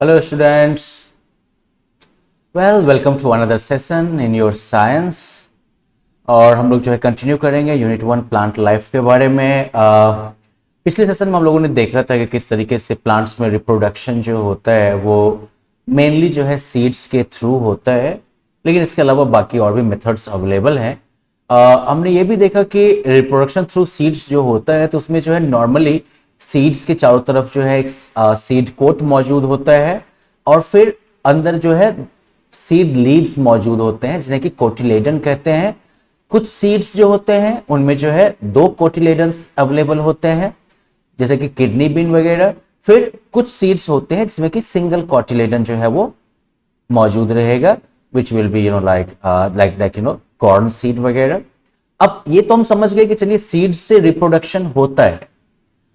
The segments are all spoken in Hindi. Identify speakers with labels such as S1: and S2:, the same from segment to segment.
S1: Hello students, welcome to another session in your science। और हम लोग जो है कंटिन्यू करेंगे यूनिट 1 प्लांट लाइफ के बारे में। पिछले सेशन में हम लोगों ने देखा था कि किस तरीके से प्लांट्स में रिप्रोडक्शन जो होता है वो मेनली जो है सीड्स के थ्रू होता है, लेकिन इसके अलावा बाकी और भी मेथड्स अवेलेबल हैं। हमने ये भी देखा कि रिप्रोडक्शन थ्रू सीड्स जो होता है तो उसमें जो है नॉर्मली सीड्स के चारों तरफ जो है एक सीड कोट मौजूद होता है और फिर अंदर जो है सीड लीव्स मौजूद होते हैं जिन्हें कि कोटिलेडन कहते हैं। कुछ सीड्स जो होते हैं उनमें जो है 2 कोटिलेडन्स अवेलेबल होते हैं जैसे कि किडनी बीन वगैरह। फिर कुछ सीड्स होते हैं जिसमें कि सिंगल कोटिलेडन जो है वो मौजूद रहेगा, which will be like corn seed वगैरह। अब ये तो हम समझ गए कि चलिए सीड से रिप्रोडक्शन होता है,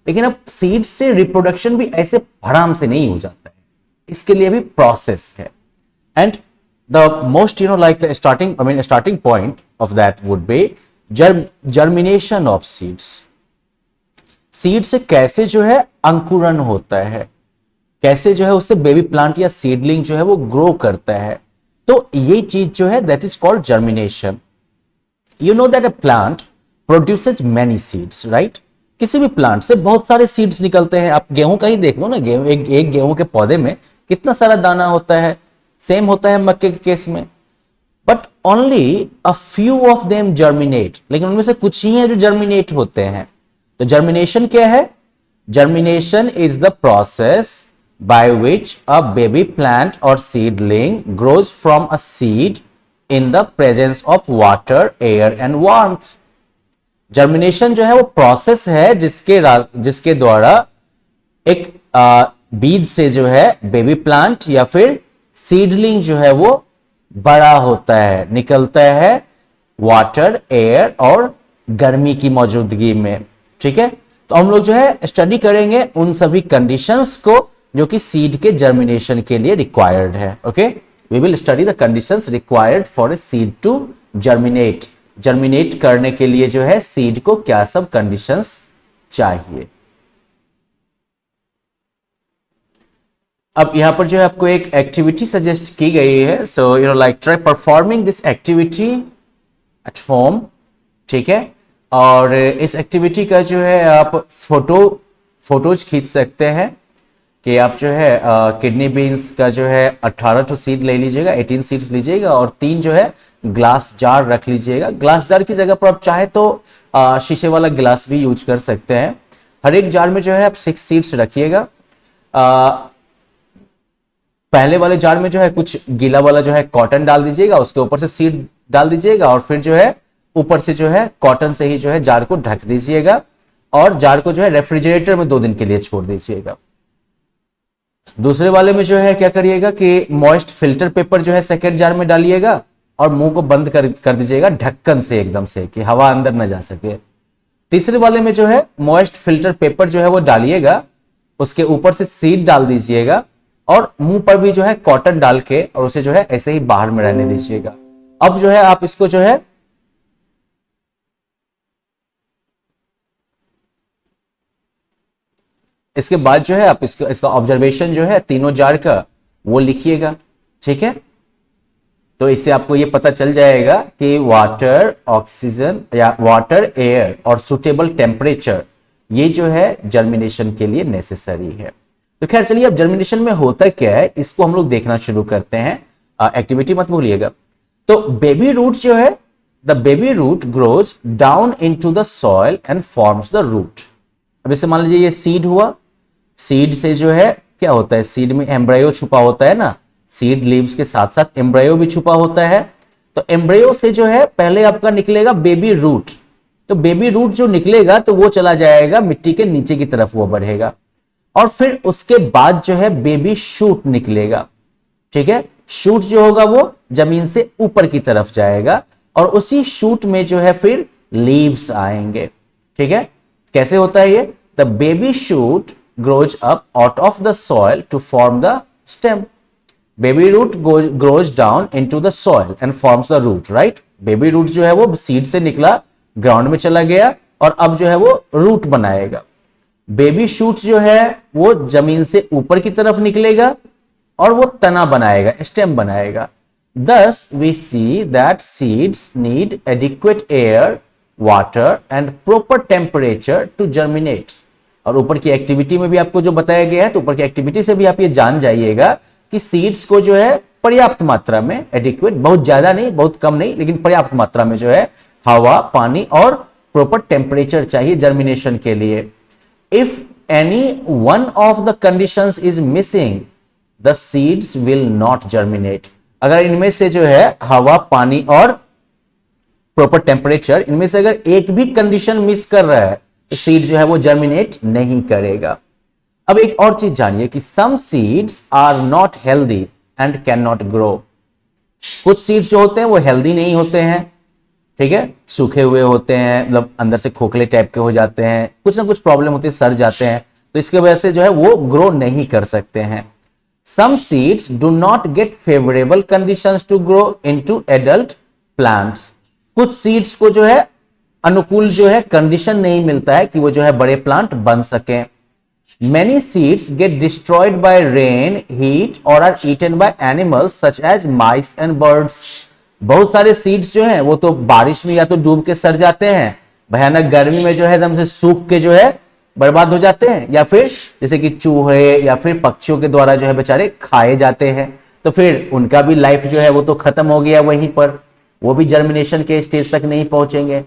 S1: लेकिन अब सीड से रिप्रोडक्शन भी ऐसे भड़ाम से नहीं हो जाता है, इसके लिए भी प्रोसेस है। And the most the starting point of that would be germination of seeds. Seed से कैसे जो है अंकुरन होता है, कैसे जो है उससे बेबी प्लांट या सीडलिंग जो है वो ग्रो करता है, तो ये चीज जो है that is called germination. You know that a plant produces many seeds, right. किसी भी प्लांट से बहुत सारे सीड्स निकलते हैं। आप गेहूं का ही देख लो ना, गेहूं एक गेहूं के पौधे में कितना सारा दाना होता है। सेम होता है मक्के के केस में, but only a few of them germinate, लेकिन उनमें से कुछ ही हैं जो जर्मिनेट होते हैं। तो जर्मिनेशन क्या है? Germination is the process by which a baby plant or seedling grows from a seed in the presence of water, air and warmth. Germination जो है वो प्रोसेस है जिसके द्वारा एक बीज से जो है बेबी प्लांट या फिर सीडलिंग जो है वो बड़ा होता है, निकलता है वाटर, एयर और गर्मी की मौजूदगी में। ठीक है, तो हम लोग जो है स्टडी करेंगे उन सभी कंडीशंस को जो कि सीड के जर्मिनेशन के लिए रिक्वायर्ड है। Okay, we will study the conditions required for a seed to germinate. Germinate करने के लिए जो है सीड को क्या सब कंडीशंस चाहिए। अब यहां पर जो है आपको एक एक्टिविटी सजेस्ट की गई है। So try performing this activity at home. ठीक है, और इस एक्टिविटी का जो है आप फोटोज खींच सकते हैं कि आप जो है किडनी बीन्स का जो है 18 टू सीड ले लीजिएगा, 18 सीड्स लीजिएगा और 3 जो है ग्लास जार रख लीजिएगा। ग्लास जार की जगह पर आप चाहे तो शीशे वाला गिलास भी यूज कर सकते हैं। हर एक जार में जो है आप 6 सीड्स रखिएगा। पहले वाले जार में जो है कुछ गीला वाला जो है कॉटन डाल दीजिएगा, उसके ऊपर से सीड डाल दीजिएगा और फिर जो है ऊपर से जो है कॉटन से ही जो है जार को ढक दीजिएगा और जार को जो है रेफ्रिजरेटर में 2 दिन के लिए छोड़ दीजिएगा। दूसरे वाले में जो है क्या करिएगा कि मॉइस्ट फिल्टर पेपर जो है सेकेंड जार में डालिएगा और मुंह को बंद कर दीजिएगा ढक्कन से एकदम से कि हवा अंदर न जा सके। तीसरे वाले में जो है मॉइस्ट फिल्टर पेपर जो है वो डालिएगा, उसके ऊपर से सीड डाल दीजिएगा और मुंह पर भी जो है कॉटन डाल के और उसे जो है ऐसे ही बाहर में रहने दीजिएगा। अब जो है आप इसको जो है इसके बाद जो है आप इसका ऑब्जर्वेशन जो है तीनों जार का वो लिखिएगा। ठीक है, तो इससे आपको ये पता चल जाएगा कि वाटर, ऑक्सीजन या वाटर, एयर और सुटेबल टेम्परेचर ये जो है जर्मिनेशन के लिए नेसेसरी है। तो खैर चलिए, अब जर्मिनेशन में होता क्या है इसको हम लोग देखना शुरू करते हैं। एक्टिविटी मत भूलिएगा। तो बेबी रूट जो है, the baby root grows down into the soil and forms the root. अब इसे मान लीजिए ये सीड हुआ। सीड से जो है क्या होता है, सीड में एम्ब्रायो छुपा होता है ना, सीड लीव्स के साथ साथ एम्ब्रायो भी छुपा होता है। तो एम्ब्रायो से जो है पहले आपका निकलेगा बेबी रूट। तो बेबी रूट जो निकलेगा तो वो चला जाएगा मिट्टी के नीचे की तरफ, वो बढ़ेगा और फिर उसके बाद जो है बेबी शूट निकलेगा। ठीक है, शूट जो होगा वो जमीन से ऊपर की तरफ जाएगा और उसी शूट में जो है फिर लीव्स आएंगे। ठीक है, कैसे होता है ये? The baby shoot grows up out of the soil to form the stem. Baby root grows down into the soil and forms the root, right? Baby root जो है वो सीड से निकला, ग्राउंड में चला गया और अब जो है वो रूट बनाएगा। बेबी शूट जो है वो जमीन से ऊपर की तरफ निकलेगा और वो तना बनाएगा, स्टेम बनाएगा। Thus we see that seeds need adequate air, water and proper temperature to germinate। और ऊपर की एक्टिविटी में भी आपको जो बताया गया है, तो ऊपर की एक्टिविटी से भी आप ये जान जाइएगा कि सीड्स को जो है पर्याप्त मात्रा में, एडिक्वेट, बहुत ज्यादा नहीं, बहुत कम नहीं, लेकिन पर्याप्त मात्रा में जो है हवा, पानी और प्रॉपर टेम्परेचर चाहिए जर्मिनेशन के लिए। If any one of the conditions is missing the seeds will not germinate. अगर इनमें से जो है हवा, पानी और प्रॉपर टेम्परेचर, इनमें से अगर एक भी कंडीशन मिस कर रहा है तो सीड जो है वो जर्मिनेट नहीं करेगा। अब एक और चीज जानिए कि some seeds are not healthy and can not grow. कुछ सीड्स जो होते हैं वो हेल्दी नहीं होते हैं, ठीक है, सूखे हुए होते हैं, मतलब अंदर से खोखले टाइप के हो जाते हैं, कुछ ना कुछ प्रॉब्लम होती है, सड़ जाते हैं, तो इसके वजह से जो है वो ग्रो नहीं कर सकते हैं। Some seeds do not get favorable conditions to grow into adult plants। कुछ सीड्स को जो है अनुकूल जो है कंडीशन नहीं मिलता है कि वो जो है बड़े प्लांट बन सके। Many seeds get destroyed by rain, heat or are eaten by animals such as mice and birds। बहुत सारे सीड्स जो हैं वो तो बारिश में या तो डूब के सड़ जाते हैं, भयानक गर्मी में जो है एकदम से सूख के जो है बर्बाद हो जाते हैं, या फिर जैसे कि चूहे या फिर पक्षियों के द्वारा जो है बेचारे खाए जाते हैं, तो फिर उनका भी लाइफ जो है वो तो खत्म हो गया वहीं पर, वो भी जर्मिनेशन के स्टेज तक नहीं पहुंचेंगे।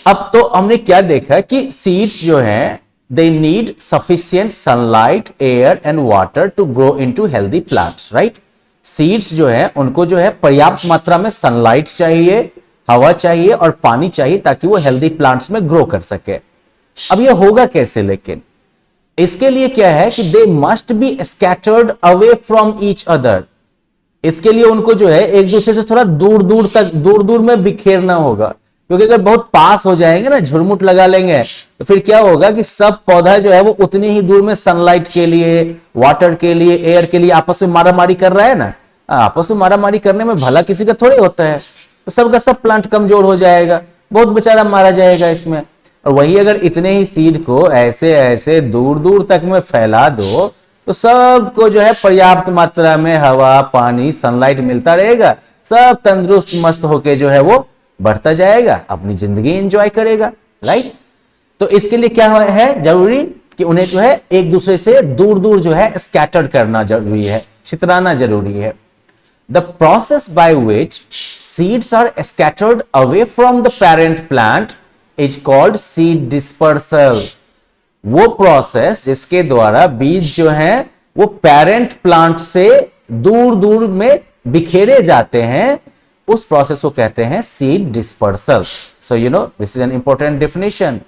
S1: अब तो हमने क्या देखा कि सीड्स जो हैं they need sufficient sunlight, air and water to grow into healthy plants, right. Seeds जो है उनको जो है पर्याप्त मात्रा में सनलाइट चाहिए, हवा चाहिए और पानी चाहिए ताकि वो हेल्दी प्लांट्स में ग्रो कर सके। अब ये होगा कैसे, लेकिन इसके लिए क्या है कि they must be scattered away from each other. इसके लिए उनको जो है एक दूसरे से थोड़ा दूर दूर तक, दूर दूर में बिखेरना होगा, क्योंकि अगर बहुत पास हो जाएंगे ना, झुरमुट लगा लेंगे, तो फिर क्या होगा कि सब पौधा जो है वो उतनी ही दूर में सनलाइट के लिए, वाटर के लिए, एयर के लिए आपस में मारामारी कर रहा है ना। आपस में मारामारी करने में भला किसी का थोड़ी होता है, तो सबका सब प्लांट कमजोर हो जाएगा, बहुत बेचारा मारा जाएगा इसमें। और वही अगर इतने ही सीड को ऐसे ऐसे दूर दूर तक में फैला दो तो सबको जो है पर्याप्त मात्रा में हवा, पानी, सनलाइट मिलता रहेगा, सब तंदुरुस्त मस्त होके जो है वो बढ़ता जाएगा, अपनी जिंदगी एंजॉय करेगा, राइट। तो इसके लिए क्या है जरूरी कि उन्हें जो है एक दूसरे से दूर दूर जो है स्कैटर्ड करना जरूरी है, छितराना जरूरी है। The process by which seeds are scattered away from the parent plant is called seed dispersal। वो प्रोसेस जिसके द्वारा बीज जो है वो पेरेंट प्लांट से दूर दूर में बिखेरे जाते हैं, उस प्रोसेस को कहते हैं seed dispersal. So you know this is an important definition.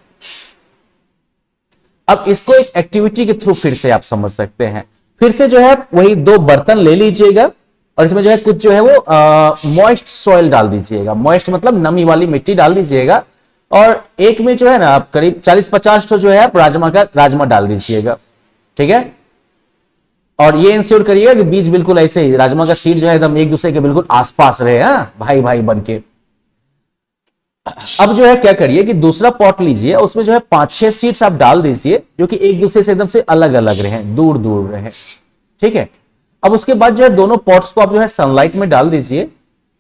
S1: अब इसको एक एक्टिविटी के थ्रू फिर से आप समझ सकते हैं। फिर से जो है वही दो बर्तन ले लीजिएगा और इसमें जो है कुछ जो है वो मॉइस्ट सॉइल डाल दीजिएगा। मॉइस्ट मतलब नमी वाली मिट्टी डाल दीजिएगा, और एक में जो है ना आप करीब 40-50 तो जो है आप राजमा डाल दीजिएगा, ठीक है। और ये इंश्योर करिएगा कि बीज बिल्कुल ऐसे ही, राजमा का सीड जो है एकदम एक दूसरे के बिल्कुल आसपास रहे, भाई भाई बन के। अब जो है क्या करिए कि दूसरा पॉट लीजिए, उसमें जो है 5-6 सीड्स आप डाल दीजिए जो कि एक दूसरे से एकदम से अलग अलग रहे, दूर दूर रहे, ठीक है। अब उसके बाद जो है दोनों पॉट्स को आप जो है सनलाइट में डाल दीजिए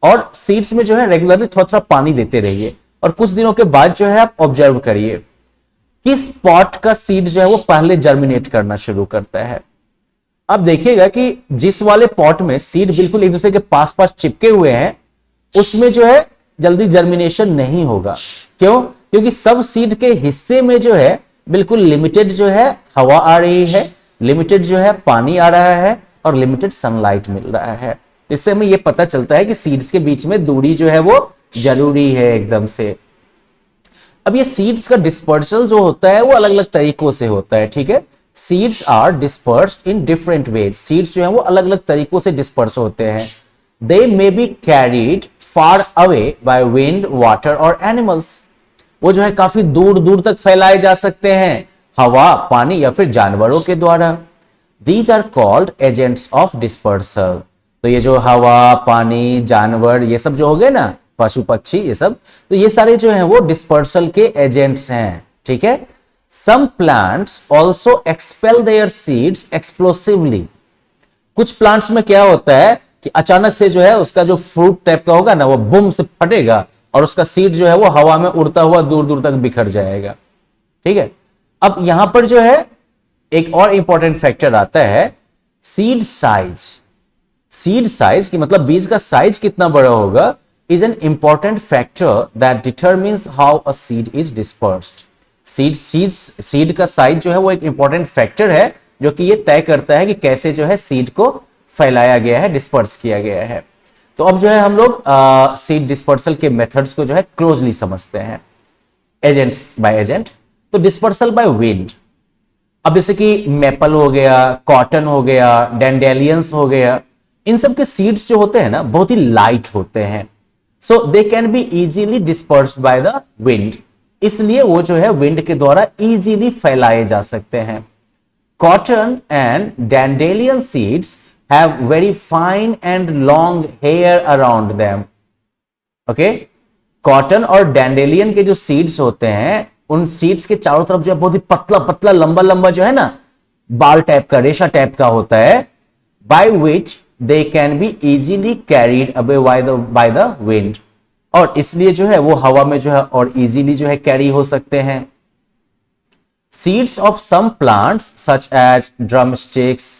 S1: और सीड्स में जो है रेगुलरली थोड़ा थोड़ा पानी देते रहिए, और कुछ दिनों के बाद जो है आप ऑब्जर्व करिए किस पॉट का सीड जो है वो पहले जर्मिनेट करना शुरू करता है। अब देखिएगा कि जिस वाले पॉट में सीड बिल्कुल एक दूसरे के पास पास चिपके हुए हैं उसमें जो है जल्दी जर्मिनेशन नहीं होगा। क्यों? क्योंकि सब सीड के हिस्से में जो है बिल्कुल लिमिटेड जो है हवा आ रही है, लिमिटेड जो है पानी आ रहा है और लिमिटेड सनलाइट मिल रहा है। इससे हमें यह पता चलता है कि सीड्स के बीच में दूरी जो है वो जरूरी है एकदम से। अब ये सीड्स का डिस्पर्सल जो होता है वो अलग अलग तरीकों से होता है, ठीक है। Seeds are dispersed in different ways. Seeds जो है वो अलग अलग तरीकों से डिस्पर्स होते हैं। They may be carried far away by wind, water or animals. वो जो है काफी दूर दूर तक फैलाए जा सकते हैं हवा, पानी या फिर जानवरों के द्वारा। These are called agents of dispersal। तो ये जो हवा, पानी, जानवर ये सब जो हो गए ना, पशु पक्षी ये सब, तो ये सारे जो हैं वो डिस्पर्सल के एजेंट्स हैं, ठीक है। Some plants also expel their seeds explosively। कुछ प्लांट्स में क्या होता है कि अचानक से जो है उसका जो फ्रूट टाइप का होगा ना, वो बूम से फटेगा और उसका सीड जो है वो हवा में उड़ता हुआ दूर दूर तक बिखर जाएगा। ठीक है, अब यहां पर जो है एक और इंपॉर्टेंट फैक्टर आता है, सीड साइज। सीड साइज की मतलब बीज का साइज कितना बड़ा होगा is an important factor that determines how a seed is dispersed. Seed का साइज जो है वो एक इंपॉर्टेंट फैक्टर है जो कि ये तय करता है कि कैसे जो है सीड को फैलाया गया है, डिस्पर्स किया गया है। तो अब जो है हम लोग सीड डिस्पर्सल के मेथड्स को जो है क्लोजली समझते हैं, एजेंट्स बाय एजेंट। तो डिस्पर्सल बाय विंड, अब जैसे कि मेपल हो गया, कॉटन हो गया, डेंडेलियंस हो गया, इन सब के सीड्स जो होते हैं ना बहुत ही लाइट होते हैं, so they can be easily dispersed by the wind, इसलिए वो जो है विंड के द्वारा इजीली फैलाए जा सकते हैं। Cotton and dandelion seeds have very fine and long hair around them. Okay, cotton और डैंडेलियन के जो सीड्स होते हैं उन सीड्स के चारों तरफ जो है बहुत ही पतला पतला लंबा लंबा जो है ना बाल टाइप का, रेशा टाइप का होता है, by which they can be easily carried away by the wind, और इसलिए जो है वो हवा में जो है और इजीली जो है कैरी हो सकते हैं। Seeds of some plants such as drumsticks,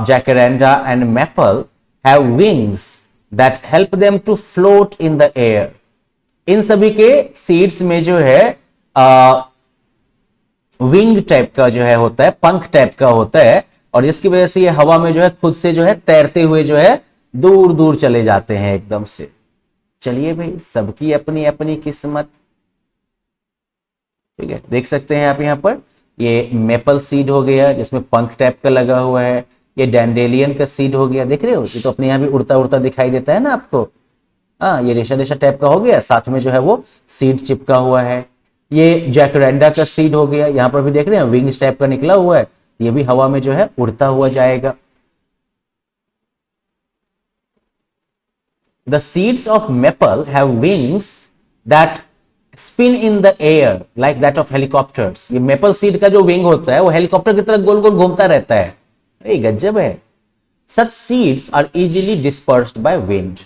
S1: jacaranda and maple have wings that help them to float in the air। इन सभी के सीड्स में जो है विंग टाइप का जो है होता है, पंख टाइप का होता है, और जिसकी वजह से ये हवा में जो है खुद से जो है तैरते हुए जो है दूर दूर चले जाते हैं एकदम से। चलिए भाई, सबकी अपनी अपनी किस्मत। ठीक है, देख सकते हैं आप यहाँ पर ये मेपल सीड हो गया जिसमें पंख टाइप का लगा हुआ है, ये डैंडेलियन का सीड हो गया, देख रहे हो ये तो अपने यहाँ भी उड़ता उड़ता दिखाई देता है ना आपको। हाँ, ये रेशा रेशा टाइप का हो गया, साथ में जो है वो सीड चिपका हुआ है। ये जैकरेंडा का सीड हो गया, यहाँ पर भी देख रहे हैं विंग्स टाइप का निकला हुआ है, ये भी हवा में जो है उड़ता हुआ जाएगा। The seeds of maple have wings that spin in the air like that of helicopters। ये मेपल सीड का जो विंग होता है वो हेलीकॉप्टर की तरह गोल गोल घूमता रहता है, गजब है। Such seeds are easily dispersed by wind।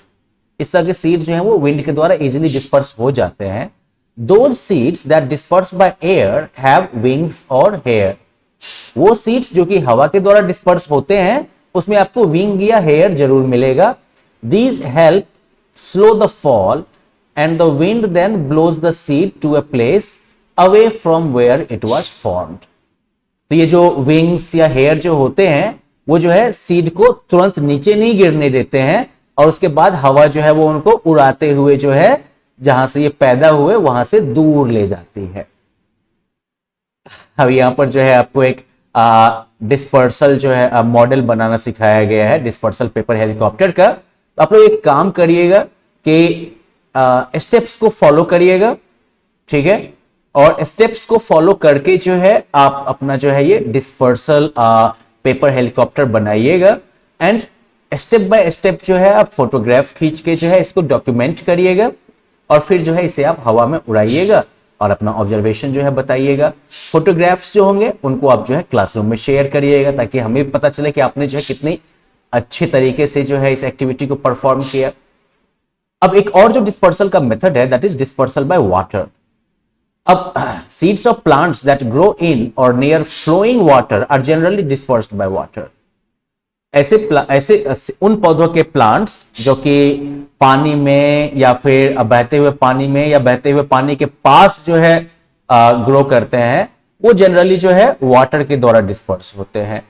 S1: इस तरह के सीड जो है वो विंड के द्वारा इजीली डिस्पर्स हो जाते हैं। Those seeds that disperse by air have wings or hair। वो सीड्स जो कि हवा के द्वारा डिस्पर्स होते हैं उसमें आपको विंग या हेयर जरूर मिलेगा। These help slow the fall and the wind then blows the seed to a place away from where it was formed। तो ये जो विंग्स या हेयर जो होते हैं वो जो है सीड को तुरंत नीचे नहीं गिरने देते हैं, और उसके बाद हवा जो है वो उनको उड़ाते हुए जो है जहां से ये पैदा हुए वहां से दूर ले जाती है। अब यहां पर जो है आपको एक डिस्पर्सल जो है मॉडल बनाना सिखाया गया है डिस्पर्सल पेपर हेलीकॉप्टर का। तो आप लोग एक काम करिएगा कि स्टेप्स को फॉलो करिएगा, ठीक है, और स्टेप्स को फॉलो करके जो है आप अपना जो है ये डिस्पर्सल पेपर हेलीकॉप्टर बनाइएगा, एंड स्टेप बाय स्टेप जो है आप फोटोग्राफ खींच के जो है इसको डॉक्यूमेंट करिएगा, और फिर जो है इसे आप हवा में उड़ाइएगा और अपना ऑब्जर्वेशन जो है बताइएगा। फोटोग्राफ्स जो होंगे उनको आप जो है क्लासरूम में शेयर करिएगा ताकि हमें भी पता चले कि आपने जो है कितनी अच्छे तरीके से जो है इस एक्टिविटी को परफॉर्म किया। अब एक और जो डिस्पर्सल का मेथड है that is dispersal by water. अब seeds of plants that grow in or near flowing water are generally dispersed by water. ऐसे उन पौधों के प्लांट्स जो कि पानी में या फिर बहते हुए पानी में या बहते हुए पानी के पास जो है ग्रो करते हैं वो जनरली जो है वाटर के द्वारा डिस्पर्स होते हैं।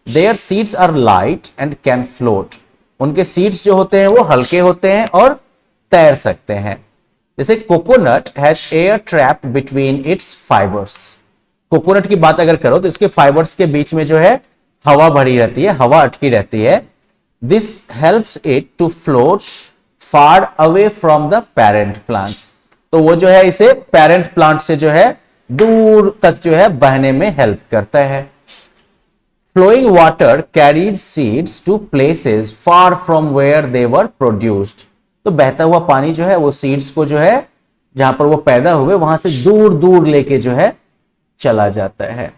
S1: Their seeds are light and can float. उनके सीड्स जो होते हैं वो हल्के होते हैं और तैर सकते हैं। जैसे coconut has air trapped between its fibres. Coconut की बात अगर करो तो इसके फाइबर्स के बीच में जो है हवा भरी रहती है, हवा अटकी रहती है। This helps it to float far away from the parent plant. तो वो जो है इसे पेरेंट प्लांट से जो है दूर तक जो है बहने में हेल्प करता है। Flowing water carried seeds to places far from where they were produced. तो बहता हुआ पानी जो है वो सीड्स को जो है जहां पर वो पैदा हुए वहां से दूर दूर लेके जो है चला जाता है।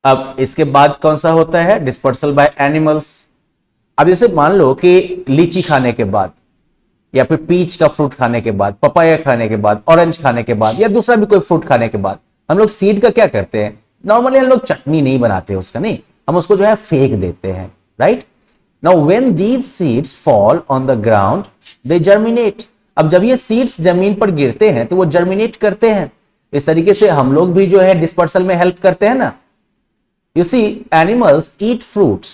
S1: अब इसके बाद कौन सा होता है, डिस्पर्सल बाय एनिमल्स। अब जैसे मान लो कि लीची खाने के बाद, या फिर पीच का फ्रूट खाने के बाद, पपाया खाने के बाद, ऑरेंज खाने के बाद, या दूसरा भी कोई फ्रूट खाने के बाद हम लोग सीड का क्या करते हैं, नॉर्मली हम लोग चटनी नहीं बनाते उसका, नहीं, हम उसको जो है फेंक देते हैं, right. Now when these seeds fall on the ground they germinate. अब जब ये सीड्स जमीन पर गिरते हैं तो वो जर्मिनेट करते हैं। इस तरीके से हम लोग भी जो है डिस्पर्सल में हेल्प करते हैं ना। You see, animals eat fruits,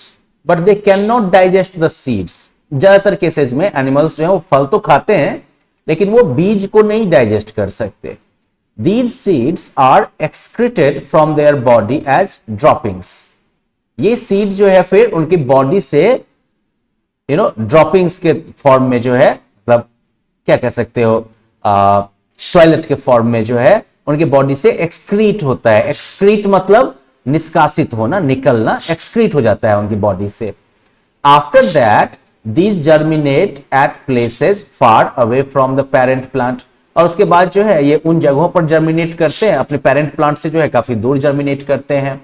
S1: but they cannot digest the seeds. ज्यादातर केसेज में एनिमल्स जो है वो फल तो खाते हैं लेकिन वो बीज को नहीं डाइजेस्ट कर सकते। These seeds are excreted from their body as droppings. ये सीड जो है फिर उनकी बॉडी से ड्रॉपिंग्स के फॉर्म में जो है, मतलब क्या कह सकते हो, टॉयलेट के फॉर्म में जो है उनकी बॉडी से एक्सक्रीट होता है। एक्सक्रीट मतलब निष्कासित होना, निकलना, एक्सक्रीट हो जाता है उनकी बॉडी से। After that these germinate at places far away from the parent plant. और उसके बाद जो है ये उन जगहों पर जर्मिनेट करते हैं, अपने पेरेंट प्लांट से जो है काफी दूर जर्मिनेट करते हैं।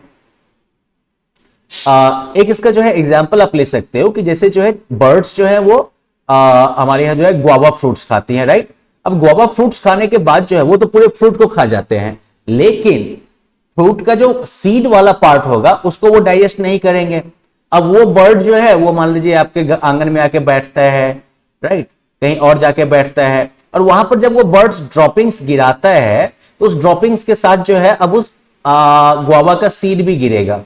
S1: एक इसका जो है एग्जाम्पल आप ले सकते हो कि जैसे जो है बर्ड्स जो है वो हमारे यहाँ जो है गुआवा फ्रूट्स खाती हैं, राइट। अब गुआवा फ्रूट्स खाने के बाद जो है वो तो पूरे फ्रूट को खा जाते हैं, लेकिन फ्रूट का जो सीड वाला पार्ट होगा उसको वो डाइजेस्ट नहीं करेंगे। अब वो बर्ड जो है वो मान लीजिए आपके आंगन में आके बैठता है, राइट, कहीं और जाके बैठता है, और वहां पर जब वो बर्ड्स ड्रॉपिंग्स गिराता है तो उस ड्रॉपिंग्स के साथ जो है अब उस गुआवा का सीड भी गिरेगा।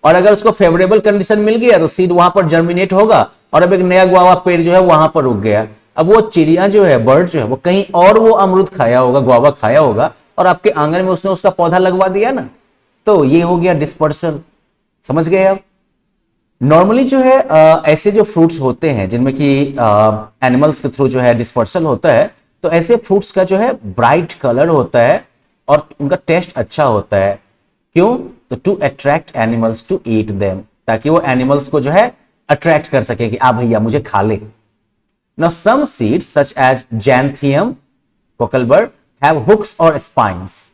S1: और अगर उसको फेवरेबल कंडीशन मिल गया तो सीड वहां पर जर्मिनेट होगा और अब एक नया गुआवा पेड़ जो है वहां पर उग गया। अब वो चिड़िया जो है, बर्ड जो है, वो कहीं और वो अमरूद खाया होगा, गुआवा खाया होगा, और आपके आंगन में उसने उसका पौधा लगवा दिया ना। तो ये हो गया डिस्पर्सल। समझ गए आप। नॉर्मली जो है ऐसे जो फ्रूट्स होते हैं जिनमें कि एनिमल्स के थ्रू जो है डिस्पर्सल होता है, तो ऐसे फ्रूट्स का जो है ब्राइट कलर होता है और उनका टेस्ट अच्छा होता है। क्यों? तो to attract animals to eat them, ताकि वो एनिमल्स को जो है अट्रैक्ट कर सके कि आ भैया मुझे खा ले। Now some seeds such as xanthium, cocklebur have hooks or spines.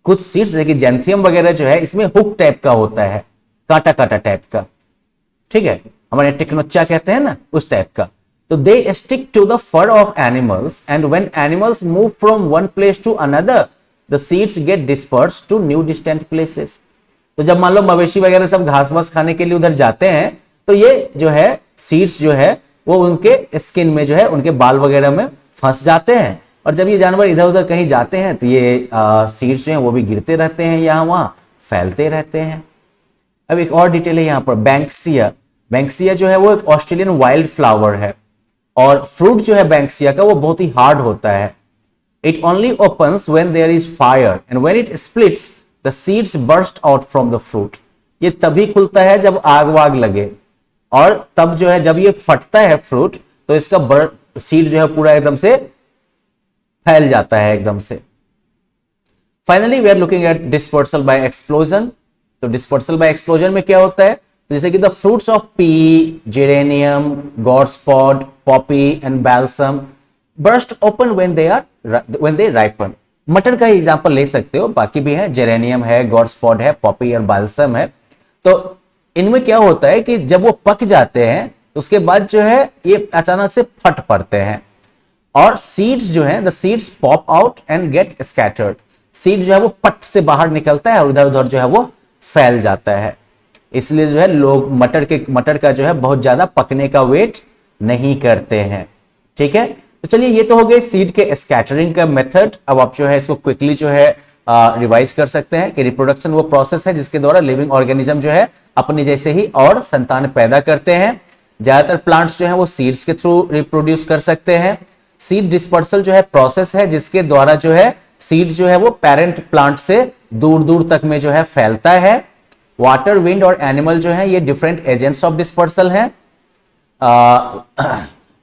S1: कुछ सीड्स जैसे कि जैंथियम वगैरह जो है इसमें हुक टाइप का होता है, कांटा कांटा टाइप का, ठीक है, हमारे टिकनोच्चा कहते हैं ना, उस टाइप का। तो they stick to the fur of animals and when animals move from one place to another the seeds get dispersed to new distant places. तो जब मान लो मवेशी वगैरह सब घास वास खाने के लिए उधर जाते हैं तो ये जो है सीड्स जो है वो उनके स्किन में जो है उनके बाल वगैरह में फंस जाते हैं, और जब ये जानवर इधर उधर कहीं जाते हैं तो ये सीड्स जो हैं वो भी गिरते रहते हैं, यहाँ वहाँ फैलते रहते हैं। अब एक और डिटेल है यहाँ पर, बैंक्सिया। बैंक्सिया जो है वो एक ऑस्ट्रेलियन वाइल्ड फ्लावर है, और फ्रूट जो है बैंक्सिया का वो बहुत ही हार्ड होता है। It only opens when there is fire and when it splits the seeds burst out from the fruit. ये तभी खुलता है जब आग वाग लगे, और तब जो है जब ये फटता है फ्रूट तो इसका सीड जो है पूरा एकदम से फैल जाता है एकदम से। Finally we are looking at dispersal by explosion. तो डिस्पर्सल बाय एक्सप्लोजन में क्या होता है, जैसे कि the fruits of pea, geranium, gorse pod, poppy and balsam burst open when they ripen. मटर का एग्जांपल ले सकते हो, बाकी भी है, जेरेनियम है, गॉडस्पॉड है, पॉपी और बैल्सम है। तो इनमें क्या होता है कि जब वो पक जाते हैं तो उसके बाद जो है ये अचानक से फट पड़ते हैं, और सीड्स जो है the seeds pop out and get scattered. Seed जो है वो पट से बाहर निकलता है और उधर उधर जो है वो फैल जाता है। इसलिए जो है लोग मटर का जो है बहुत ज्यादा पकने का वेट नहीं करते हैं, ठीक है। तो चलिए ये तो हो गए सीड के स्कैटरिंग का मेथड। अब आप जो है इसको क्विकली जो है रिवाइज कर सकते हैं कि रिप्रोडक्शन वो प्रोसेस है जिसके द्वारा लिविंग ऑर्गेनिज्म जो है अपने जैसे ही और संतान पैदा करते हैं। ज्यादातर प्लांट्स जो है वो सीड्स के थ्रू रिप्रोड्यूस कर सकते हैं। सीड डिस्पर्सल जो है प्रोसेस है जिसके द्वारा जो है सीड जो है वो पेरेंट प्लांट से दूर दूर तक में जो है फैलता है। वाटर, विंड और एनिमल जो है ये डिफरेंट एजेंट्स ऑफ डिस्पर्सल है।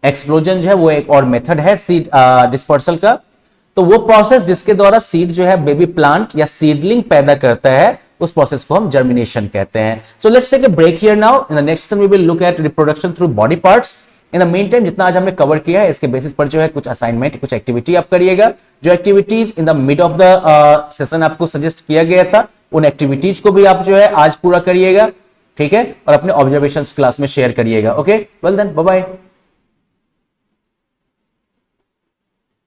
S1: एक्सप्लोजन जो है वो एक और मेथड है सीड डिस्पर्सल का। तो वो प्रोसेस जिसके द्वारा सीड जो है बेबी प्लांट या सीडलिंग पैदा करता है, उस प्रोसेस को हम जर्मिनेशन कहते हैं। So let's take a break here now. In the next we will look at reproduction through body parts in the mean time जितना आज हमने कवर किया है इसके बेसिस पर जो है कुछ असाइनमेंट, कुछ एक्टिविटी आप करिएगा। जो activities in the mid of the session आपको सजेस्ट किया गया था, उन एक्टिविटीज को भी आप जो है आज पूरा करिएगा, ठीक है, और अपने ऑब्जर्वेशंस क्लास में शेयर करिएगा। Okay, well then, bye bye.